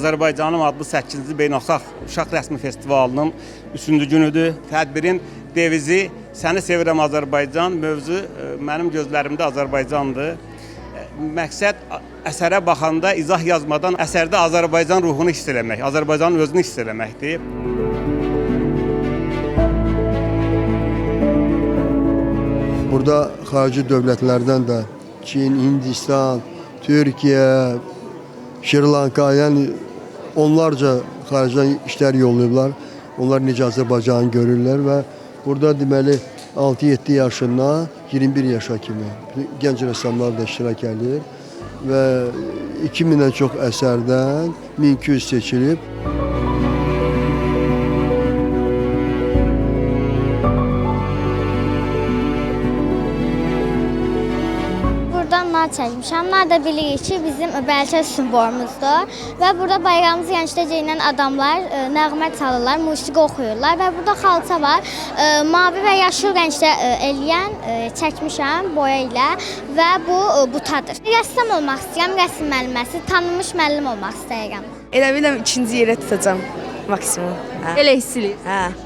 Azərbaycanım adlı 8-ci Beynəlxalq Uşaq Rəsmi Festivalının 3-cü günüdür. Tədbirin devizi Səni sevirəm Azərbaycan, mövzu mənim gözlərimdə Azərbaycandır. Məqsəd əsərə baxanda izah yazmadan əsərdə Azərbaycan ruhunu hiss eləmək, Azərbaycanın özünü hiss eləməkdir. Burada xarici dövlətlərdən də Çin, Hindistan, Türkiyə, Şri Lanka, yəni onlarca xaricdən işlər yollayıblar. Onlar necə Azərbaycanı görürlər və burada deməli 6-7 yaşından 21 yaşa kimi gənc rəssamlar da iştirak edir və 2000-dən çox əsərdən 1200 seçilib. Nar çəkmişəm. Nar da bilirik ki, bizim bəlkə simvolumuzdur və burada bayrağımızı gəncdə geyinən adamlar nəğmə çalırlar, musiqi oxuyurlar və burada xalça var. Mavi və yaşıl rəngdə eləyən çəkmişəm boya ilə və bu butadır. Rəssam olmaq istəyirəm, rəsm müəlliməsi, tanınmış müəllim olmaq istəyirəm. Elə biləm ikinci yerə tutacam maksimum. Elə hiss eləyirsən? Hə.